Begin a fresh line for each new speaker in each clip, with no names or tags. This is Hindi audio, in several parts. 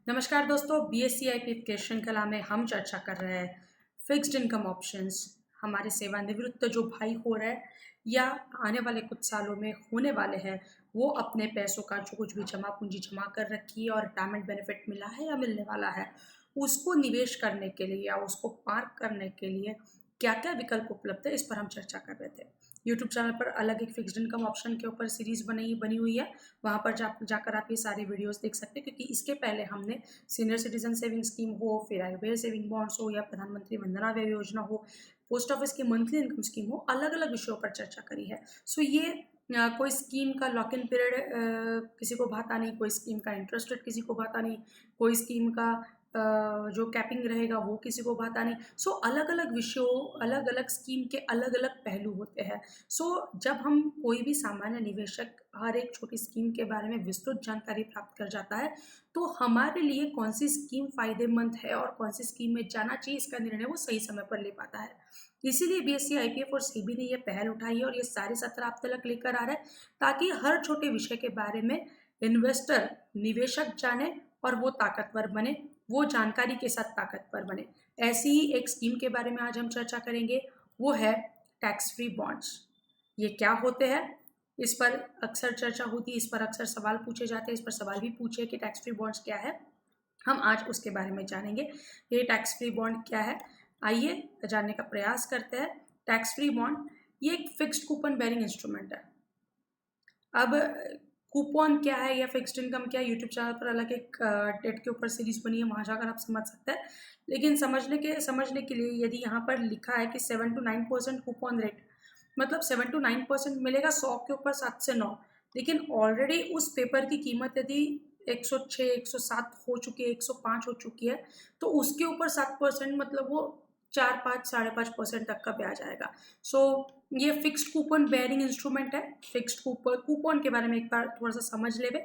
नमस्कार दोस्तों, बीएससी आईपीएफ के श्रृंखला में हम चर्चा कर रहे हैं फिक्स्ड इनकम ऑप्शंस। हमारे सेवानिवृत्त जो भाई हो रहे हैं या आने वाले कुछ सालों में होने वाले हैं, वो अपने पैसों का जो कुछ भी जमा पूंजी जमा कर रखी है और रिटायरमेंट बेनिफिट मिला है या मिलने वाला है, उसको निवेश करने के लिए या उसको पार्क करने के लिए क्या क्या विकल्प उपलब्ध है, इस पर हम चर्चा कर रहे थे। यूट्यूब चैनल पर अलग एक फिक्स्ड इनकम ऑप्शन के ऊपर सीरीज बनी हुई है। वहाँ पर जाकर आप ये सारे वीडियोस देख सकते हैं, क्योंकि इसके पहले हमने सीनियर सिटीजन सेविंग स्कीम हो, फिर आयुर्वेद सेविंग बॉन्ड्स हो या प्रधानमंत्री वंदना व्यय योजना हो, पोस्ट ऑफिस की मंथली इनकम स्कीम हो, अलग अलग विषयों पर चर्चा करी है। सो ये कोई स्कीम का लॉक इन पीरियड किसी को भाता नहीं, कोई स्कीम का इंटरेस्ट रेट किसी को भाता नहीं, कोई स्कीम का जो कैपिंग रहेगा वो किसी को भाता नहीं। सो अलग अलग विषयों, अलग अलग स्कीम के अलग अलग पहलू होते हैं। सो जब हम कोई भी सामान्य निवेशक हर एक छोटी स्कीम के बारे में विस्तृत जानकारी प्राप्त कर जाता है, तो हमारे लिए कौन सी स्कीम फायदेमंद है और कौन सी स्कीम में जाना चाहिए, इसका निर्णय वो सही समय पर ले पाता है। इसीलिए बीएससी आईपीएफ और सेबी ने ये पहल उठाई है और ये सारे सत्र आप तक लेकर आ रहे हैं, ताकि हर छोटे विषय के बारे में इन्वेस्टर, निवेशक जाने और वो ताकतवर बने, वो जानकारी के साथ ताकतवर बने। ऐसी ही एक स्कीम के बारे में आज हम चर्चा करेंगे, वो है टैक्स फ्री बॉन्ड्स। ये क्या होते हैं, इस पर अक्सर चर्चा होती है, इस पर अक्सर सवाल पूछे जाते हैं, इस पर सवाल भी पूछे कि टैक्स फ्री बॉन्ड्स क्या है। हम आज उसके बारे में जानेंगे। ये टैक्स फ्री बॉन्ड क्या है, आइए जानने का प्रयास करते हैं। टैक्स फ्री बॉन्ड ये एक फिक्स्ड कूपन बेरिंग इंस्ट्रूमेंट है। अब कूपन क्या है या फिक्स्ड इनकम क्या है, यूट्यूब चैनल पर अलग एक डेट के ऊपर सीरीज बनी है, वहाँ जाकर आप समझ सकते हैं। लेकिन समझने के लिए यदि यहाँ पर लिखा है कि 7 to 9% कूपन रेट, मतलब 7 to 9% मिलेगा 100 के ऊपर 7 से 9। लेकिन ऑलरेडी उस पेपर की कीमत यदि 106, 107 हो चुकी है, 105 हो चुकी है, तो उसके ऊपर 7%, मतलब वो 4-5, 5.5% तक का ब्याज आएगा। सो ये फिक्स्ड कूपन बेयरिंग इंस्ट्रूमेंट है। फिक्स्ड कूपन के बारे में एक बार थोड़ा सा समझ लेवे।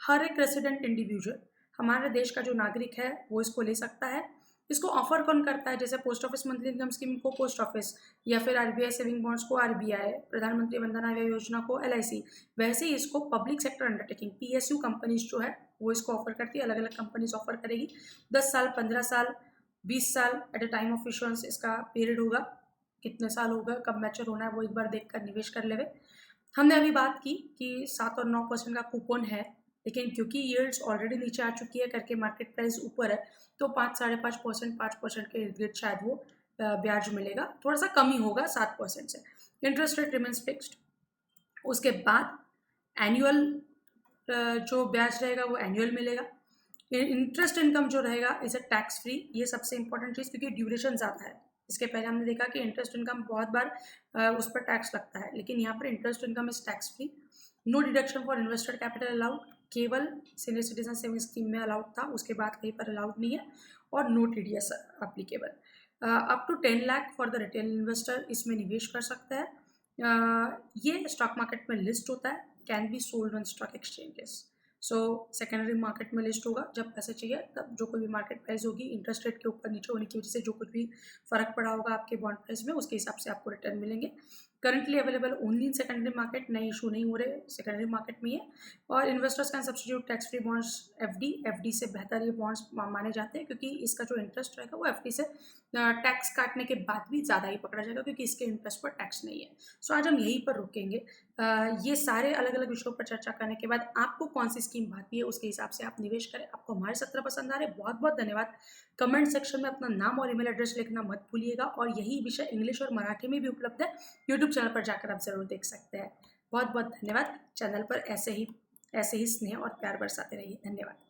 हर एक रेसिडेंट इंडिविजुअल, हमारे देश का जो नागरिक है, वो इसको ले सकता है। इसको ऑफर कौन करता है? जैसे post office monthly income scheme को पोस्ट ऑफिस, या फिर आरबीआई सेविंग बॉन्ड्स को आरबीआई, प्रधानमंत्री वंदना व्यय योजना को एलआईसी, वैसे ही इसको public sector undertaking PSU companies जो है वो इसको ऑफर करती है। अलग अलग कंपनीज ऑफर करेगी। 10 साल, 15 साल, 20 साल at a time of insurance इसका पीरियड होगा। कितने साल होगा, कब मैच्योर होना है, वो एक बार देखकर निवेश कर लेवे। हमने अभी बात की कि 7 और 9% का कूपन है, लेकिन क्योंकि यील्ड्स ऑलरेडी नीचे आ चुकी है करके मार्केट प्राइस ऊपर है, तो 5-5.5%, 5% के इर्द गिर्द शायद वो ब्याज मिलेगा। थोड़ा सा कम ही होगा 7% से। Interest rate remains fixed. उसके बाद एनुअल जो ब्याज रहेगा वो एनुअल मिलेगा। इंटरेस्ट इनकम जो रहेगा इज अ टैक्स फ्री। ये सबसे इंपॉर्टेंट चीज़, क्योंकि ड्यूरेशन ज़्यादा है। इसके पहले हमने देखा कि इंटरेस्ट इनकम बहुत बार उस पर टैक्स लगता है, लेकिन यहाँ पर interest income is tax free. No deduction for invested capital allowed, केवल सीनियर सिटीजन सेविंग स्कीम में अलाउड था, उसके बाद कहीं पर अलाउड नहीं है। और no TDS applicable. Up to 10 lakh for the retail investor इसमें निवेश कर सकता है। ये स्टॉक मार्केट में लिस्ट होता है, can be sold on stock exchanges. So secondary market में लिस्ट होगा, जब पैसे चाहिए तब जो कोई भी मार्केट प्राइस होगी, इंटरेस्ट रेट के ऊपर नीचे होने की वजह से जो कुछ भी फर्क पड़ा होगा आपके बॉन्ड प्राइस में, उसके हिसाब से आपको रिटर्न मिलेंगे। Currently available only in secondary market, नए इशू नहीं हो रहे, सेकेंडरी मार्केट में ही है। और investors can substitute tax free bonds FD से बेहतर ये बॉन्ड्स माने जाते हैं, क्योंकि इसका जो इंटरेस्ट रहेगा वो एफडी से टैक्स काटने के बाद भी ज़्यादा ही पकड़ा जाएगा, क्योंकि इसके इंटरेस्ट पर टैक्स नहीं है। सो आज हम यहीं पर रुकेंगे। ये सारे अलग अलग विषयों पर चर्चा करने के बाद आपको कौन सी स्कीम भाती है, उसके हिसाब से आप निवेश करें। आपको हमारे सत्र पसंद आ रहे, बहुत बहुत धन्यवाद। कमेंट सेक्शन में अपना नाम और ईमेल एड्रेस लिखना मत भूलिएगा, और यही विषय इंग्लिश और मराठी में भी उपलब्ध है। यूट्यूब चैनल पर जाकर आप जरूर देख सकते हैं। बहुत बहुत धन्यवाद। चैनल पर ऐसे ही स्नेह और प्यार बरसाते रहिए। धन्यवाद।